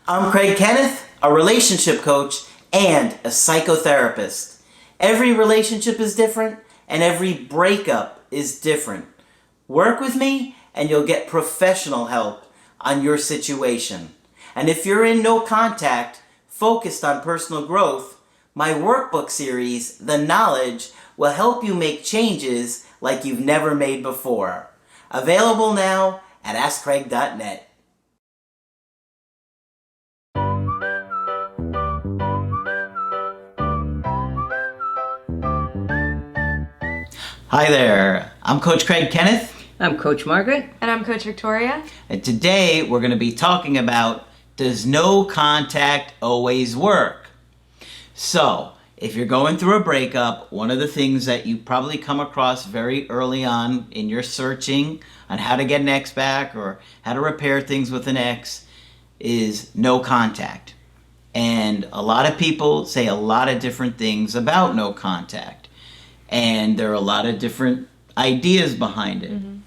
I'm Craig Kenneth, a relationship coach and a psychotherapist. Every relationship is different and every breakup is different. Work with me and you'll get professional help on your situation. And if you're in no contact, focused on personal growth, my workbook series, The Knowledge, will help you make changes like you've never made before. Available now at AskCraig.net. Hi there, I'm Coach Craig Kenneth. I'm Coach Margaret. And I'm Coach Victoria. And today we're going to be talking about, does no contact always work? So, if you're going through a breakup, one of the things that you probably come across very early on in your searching on how to get an ex back or how to repair things with an ex is no contact. And a lot of people say a lot of different things about no contact. And there are a lot of different ideas behind it. Mm-hmm.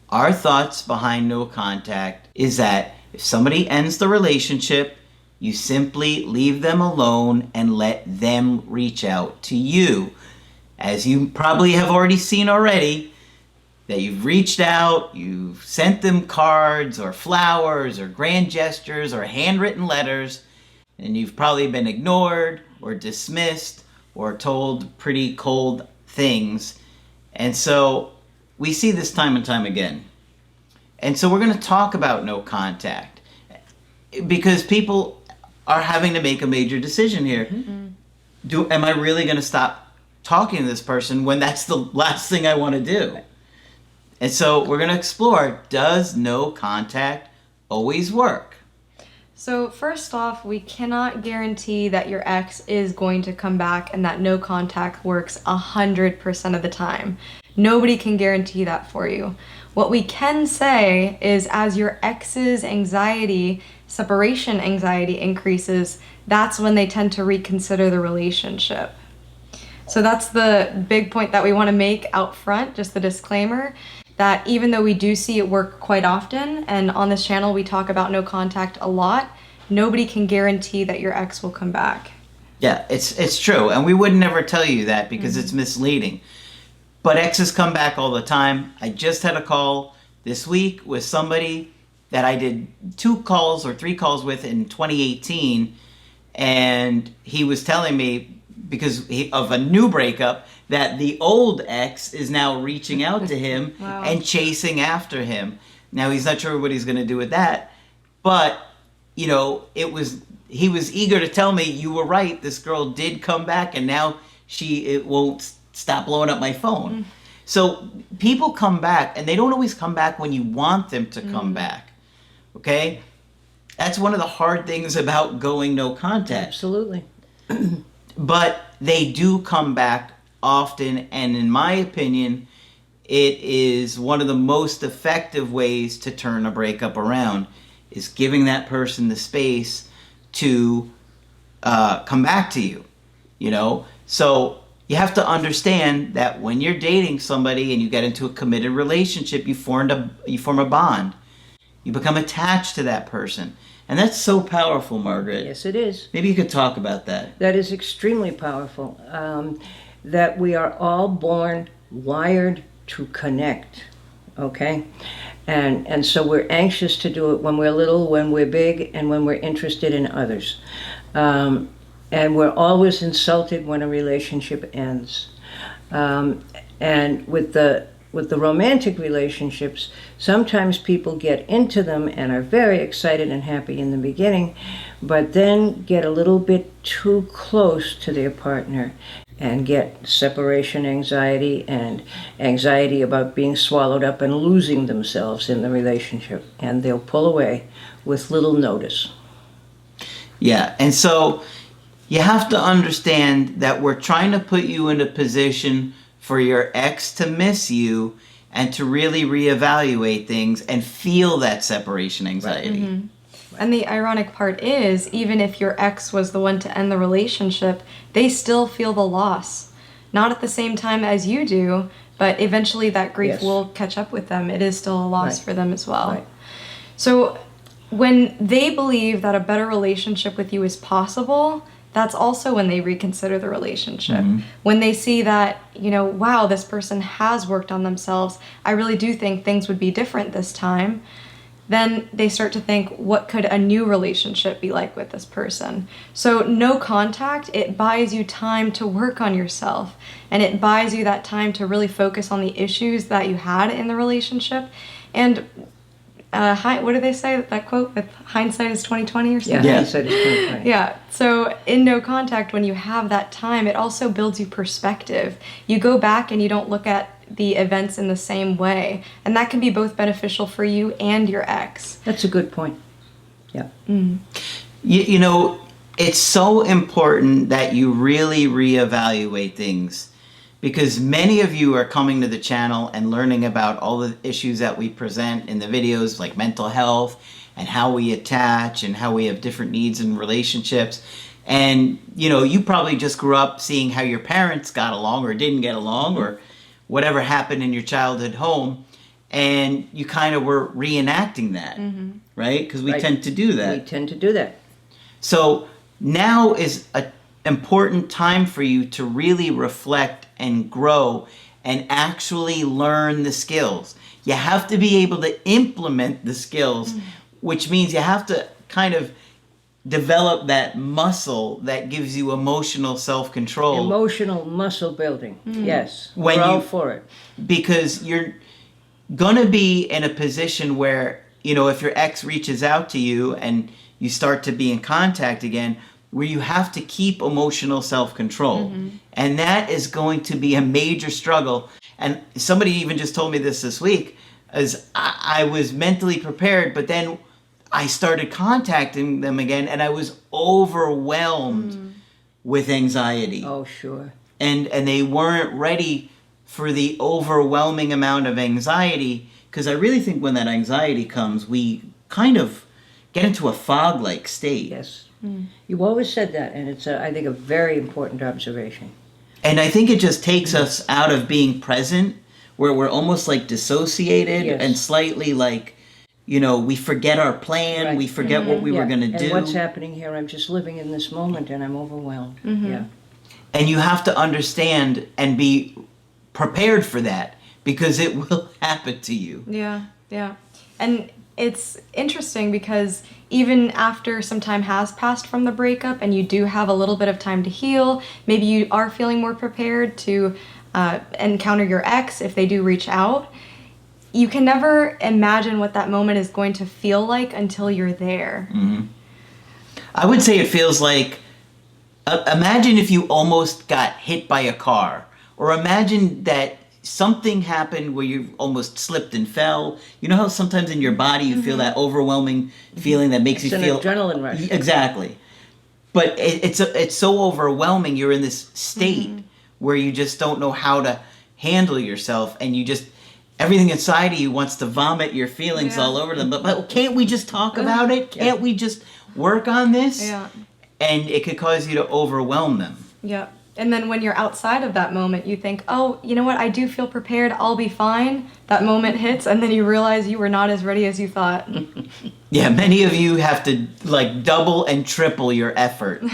Our thoughts behind no contact is that if somebody ends the relationship, you simply leave them alone and let them reach out to you. As you probably have already seen already, that you've reached out, you've sent them cards or flowers or grand gestures or handwritten letters, and you've probably been ignored or dismissed or told pretty cold things. And so we see this time and time again. And so we're going to talk about no contact because people are having to make a major decision here. Mm-hmm. Am I really going to stop talking to this person when that's the last thing I want to do? And so we're going to explore, does no contact always work? So first off, we cannot guarantee that your ex is going to come back and that no contact works 100% of the time. Nobody can guarantee that for you. What we can say is as your ex's anxiety, separation anxiety increases, that's when they tend to reconsider the relationship. So that's the big point that we want to make out front, just the disclaimer, that even though we do see it work quite often, and on this channel we talk about no contact a lot, nobody can guarantee that your ex will come back. Yeah, it's true, and we would never tell you that because it's misleading. But exes come back all the time. I just had a call this week with somebody that I did 2 calls or 3 calls with in 2018, and he was telling me, because of a new breakup, that the old ex is now reaching out to him wow. and chasing after him. Now, he's not sure what he's going to do with that, but, you know, he was eager to tell me, you were right, this girl did come back, and now it won't stop blowing up my phone. So people come back, and they don't always come back when you want them to come back, okay? That's one of the hard things about going no contact. Absolutely. But they do come back often, and in my opinion, it is one of the most effective ways to turn a breakup around, is giving that person the space to come back to you, you know? So you have to understand that when you're dating somebody and you get into a committed relationship, you form a bond. You become attached to that person. And that's so powerful, Margaret. Yes, it is. Maybe you could talk about that. That is extremely powerful. That we are all born wired to connect, okay? And so we're anxious to do it when we're little, when we're big, and when we're interested in others. And we're always insulted when a relationship ends. And with the romantic relationships, sometimes people get into them and are very excited and happy in the beginning, but then get a little bit too close to their partner and get separation anxiety and anxiety about being swallowed up and losing themselves in the relationship, and they'll pull away with little notice. Yeah, and so you have to understand that we're trying to put you in a position for your ex to miss you and to really reevaluate things and feel that separation anxiety. Mm-hmm. And the ironic part is, even if your ex was the one to end the relationship, they still feel the loss. Not at the same time as you do, but eventually that grief will catch up with them. It is still a loss for them as well. Right. So when they believe that a better relationship with you is possible, that's also when they reconsider the relationship. When they see that, wow, this person has worked on themselves, I really do think things would be different this time, then they start to think, what could a new relationship be like with this person? So no contact, it buys you time to work on yourself, and it buys you that time to really focus on the issues that you had in the relationship. And what do they say, that quote with hindsight is 20/20 or something? Yeah, hindsight is 20/20. Yeah, so in no contact, when you have that time, it also builds you perspective. You go back and you don't look at the events in the same way, and that can be both beneficial for you and your ex. That's a good point. Yeah. You know, it's so important that you really reevaluate things, because many of you are coming to the channel and learning about all the issues that we present in the videos, like mental health and how we attach and how we have different needs in relationships. And, you probably just grew up seeing how your parents got along or didn't get along, or whatever happened in your childhood home, and you kind of were reenacting that, right? Because we tend to do that. We tend to do that. So now is an important time for you to really reflect and grow and actually learn the skills. You have to be able to implement the skills, which means you have to kind of develop that muscle that gives you emotional self-control. Emotional muscle building. Yes. When We're all you- for it. Because you're gonna be in a position where, if your ex reaches out to you and you start to be in contact again, where you have to keep emotional self-control. And that is going to be a major struggle. And somebody even just told me this week, as I was mentally prepared, but then I started contacting them again, and I was overwhelmed with anxiety. Oh, sure. And they weren't ready for the overwhelming amount of anxiety, because I really think when that anxiety comes, we kind of get into a fog-like state. Yes. You always said that, and it's, I think, a very important observation. And I think it just takes us out of being present, where we're almost like dissociated and slightly like, we forget our plan, Right. we forget what we were going to do. And what's happening here? I'm just living in this moment, and I'm overwhelmed. Yeah. And you have to understand and be prepared for that, because it will happen to you. Yeah. And it's interesting because even after some time has passed from the breakup and you do have a little bit of time to heal, maybe you are feeling more prepared to encounter your ex if they do reach out, you can never imagine what that moment is going to feel like until you're there. I would say it feels like, imagine if you almost got hit by a car, or imagine that something happened where you almost slipped and fell. You know how sometimes in your body you feel that overwhelming feeling that makes It's you an feel adrenaline rush. Exactly. But it's so overwhelming. You're in this state where you just don't know how to handle yourself, and you just, everything inside of you wants to vomit your feelings all over them. But can't we just talk about it? Can't we just work on this? Yeah. And it could cause you to overwhelm them. Yeah. And then when you're outside of that moment, you think, oh, you know what? I do feel prepared. I'll be fine. That moment hits, and then you realize you were not as ready as you thought. Yeah, many of you have to like double and triple your effort,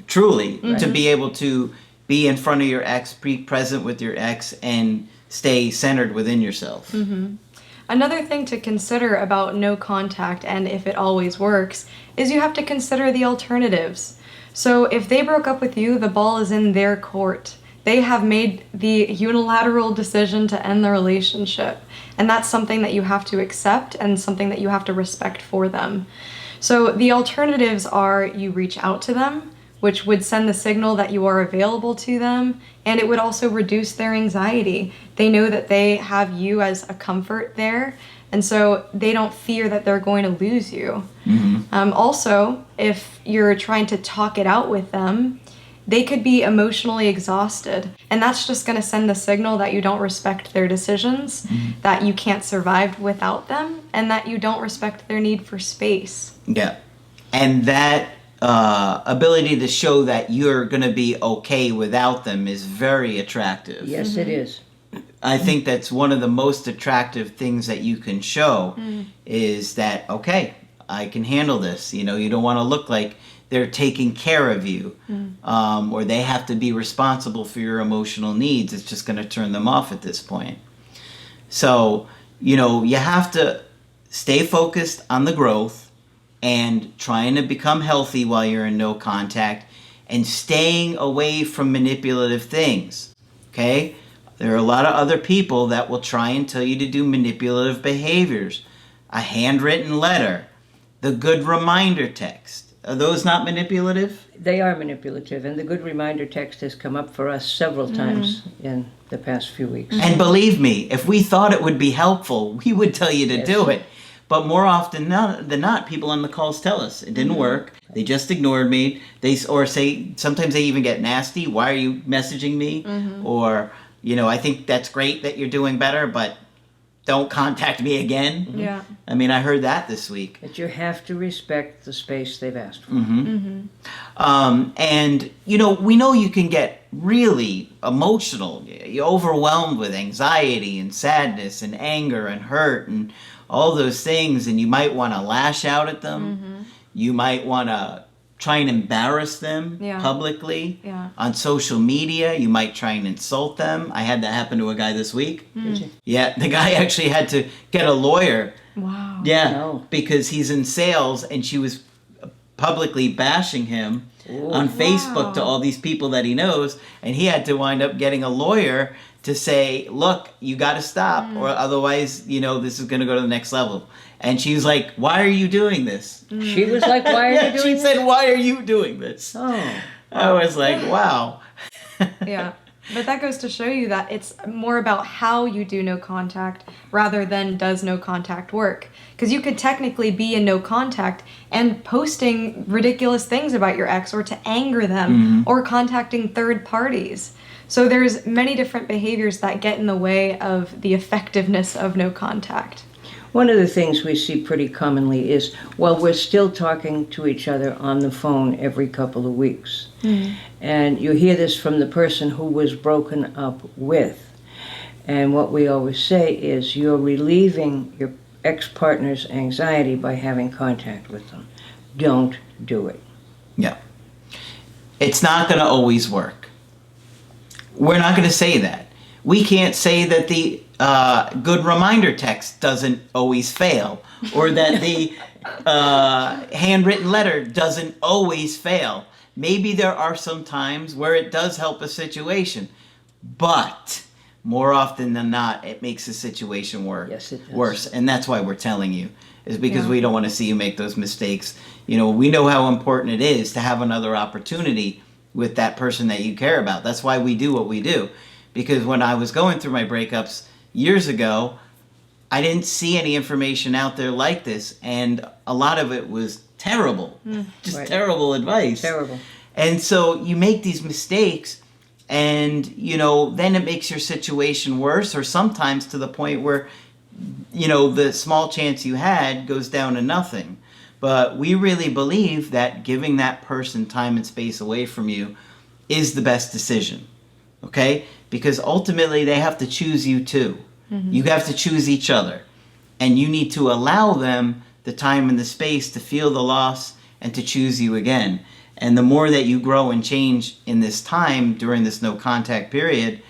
truly, to be able to be in front of your ex, be present with your ex, and stay centered within yourself. Another thing to consider about no contact, and if it always works, is you have to consider the alternatives. So if they broke up with you, the ball is in their court. They have made the unilateral decision to end the relationship. And that's something that you have to accept and something that you have to respect for them. So the alternatives are you reach out to them, which would send the signal that you are available to them, and it would also reduce their anxiety. They know that they have you as a comfort there, and so they don't fear that they're going to lose you. Also, if you're trying to talk it out with them, they could be emotionally exhausted, and that's just going to send the signal that you don't respect their decisions, that you can't survive without them, and that you don't respect their need for space. Yeah. And that ability to show that you're going to be okay without them is very attractive. Yes, it is. I think that's one of the most attractive things that you can show is that, okay, I can handle this. You know, you don't want to look like they're taking care of you, or they have to be responsible for your emotional needs. It's just going to turn them off at this point. So, you know, you have to stay focused on the growth and trying to become healthy while you're in no contact and staying away from manipulative things. Okay? There are a lot of other people that will try and tell you to do manipulative behaviors. A handwritten letter, the good reminder text. Are those not manipulative? They are manipulative, and the good reminder text has come up for us several times in the past few weeks. And believe me, if we thought it would be helpful, we would tell you to Yes. do it. But more often than not, people on the calls tell us it didn't work. They just ignored me. Or say, sometimes they even get nasty. Why are you messaging me? Or, you know, I think that's great that you're doing better, but don't contact me again. Yeah. I mean, I heard that this week. But you have to respect the space they've asked for. And, you know, we know you can get really emotional. You're overwhelmed with anxiety and sadness and anger and hurt and all those things. And you might want to lash out at them. You might want to try and embarrass them publicly. Yeah. On social media, you might try and insult them. I had that happen to a guy this week. Did you? Yeah, the guy actually had to get a lawyer. Wow. Yeah, No. because he's in sales and she was publicly bashing him on Facebook to all these people that he knows, and he had to wind up getting a lawyer to say, look, you got to stop, or otherwise, you know, this is going to go to the next level. And she was like, why are you doing this? She was like, why are you doing She this? said, why are you doing this? Oh. I was like, wow. Yeah. But that goes to show you that it's more about how you do no contact rather than does no contact work. Because you could technically be in no contact and posting ridiculous things about your ex or to anger them or contacting third parties. So there's many different behaviors that get in the way of the effectiveness of no contact. One of the things we see pretty commonly is, well, we're still talking to each other on the phone every couple of weeks. And you hear this from the person who was broken up with. And what we always say is, you're relieving your ex-partner's anxiety by having contact with them. Don't do it. Yeah. It's not going to always work. We're not going to say that. We can't say that the good reminder text doesn't always fail, or that the handwritten letter doesn't always fail. Maybe there are some times where it does help a situation, but more often than not, it makes the situation Yes, it does. worse. And that's why we're telling you, is because we don't want to see you make those mistakes. You know, we know how important it is to have another opportunity with that person that you care about. That's why we do what we do. Because when I was going through my breakups years ago, I didn't see any information out there like this, and a lot of it was terrible. Just Right. terrible advice. Terrible. And so you make these mistakes, and, you know, then it makes your situation worse, or sometimes to the point where, you know, the small chance you had goes down to nothing. But we really believe that giving that person time and space away from you is the best decision. Okay? Because ultimately they have to choose you too. You have to choose each other. And you need to allow them the time and the space to feel the loss and to choose you again. And the more that you grow and change in this time during this no contact period,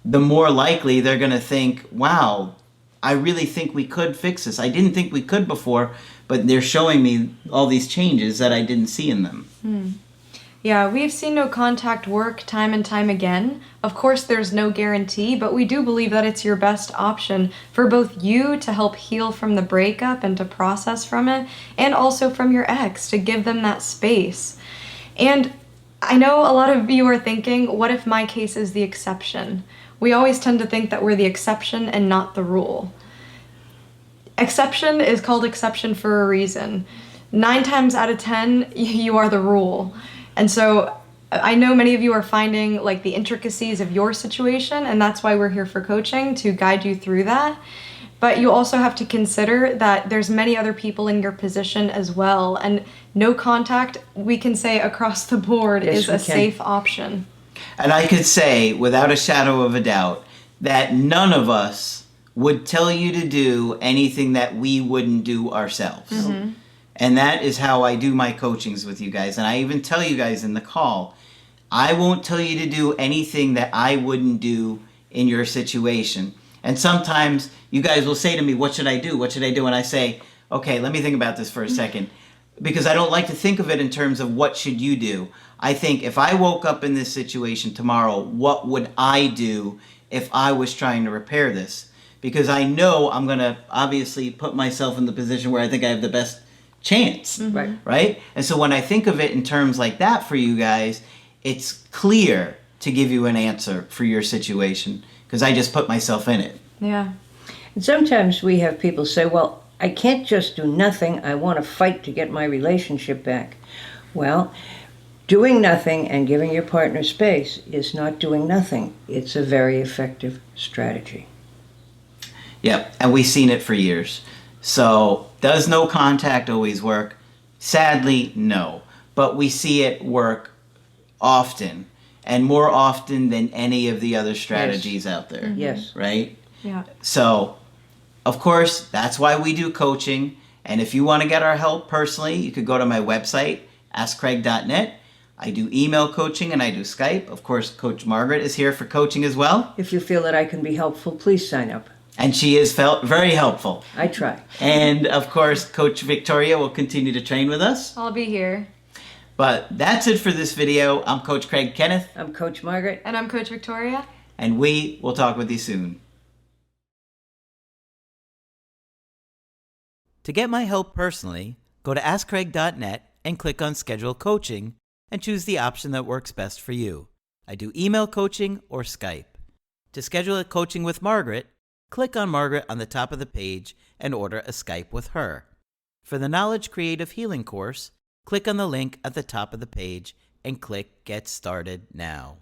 the more likely they're going to think, wow, I really think we could fix this. I didn't think we could before, but they're showing me all these changes that I didn't see in them. Yeah, we've seen no contact work time and time again. Of course, there's no guarantee, but we do believe that it's your best option for both you to help heal from the breakup and to process from it, and also from your ex to give them that space. And I know a lot of you are thinking, what if my case is the exception? We always tend to think that we're the exception and not the rule. Exception is called exception for a reason. 9 times out of 10, you are the rule. And so I know many of you are finding like the intricacies of your situation, and that's why we're here for coaching, to guide you through that. But you also have to consider that there's many other people in your position as well, and no contact, we can say across the board, Yes, is we a can. safe option. And I could say, without a shadow of a doubt, that none of us would tell you to do anything that we wouldn't do ourselves. And that is how I do my coachings with you guys. And I even tell you guys in the call, I won't tell you to do anything that I wouldn't do in your situation. And sometimes you guys will say to me, what should I do? What should I do? And I say, okay, let me think about this for a second. Because I don't like to think of it in terms of what should you do. I think if I woke up in this situation tomorrow, what would I do if I was trying to repair this? Because I know I'm going to obviously put myself in the position where I think I have the best chance, right? And so when I think of it in terms like that for you guys, it's clear to give you an answer for your situation because I just put myself in it. Yeah. And sometimes we have people say, well, I can't just do nothing. I want to fight to get my relationship back. Well, doing nothing and giving your partner space is not doing nothing. It's a very effective strategy. Yep, and we've seen it for years. So, does no contact always work? Sadly, no. But we see it work often, and more often than any of the other strategies out there. Yes. Right? Yeah. So, of course, that's why we do coaching. And if you want to get our help personally, you could go to my website, askcraig.net. I do email coaching and I do Skype. Of course, Coach Margaret is here for coaching as well. If you feel that I can be helpful, please sign up. And she is felt very helpful. I try. And of course, Coach Victoria will continue to train with us. I'll be here. But that's it for this video. I'm Coach Craig Kenneth. I'm Coach Margaret. And I'm Coach Victoria. And we will talk with you soon. To get my help personally, go to askcraig.net and click on Schedule Coaching and choose the option that works best for you. I do email coaching or Skype. To schedule a coaching with Margaret, click on Margaret on the top of the page and order a Skype with her. For the Knowledge Creative Healing course, click on the link at the top of the page and click Get Started Now.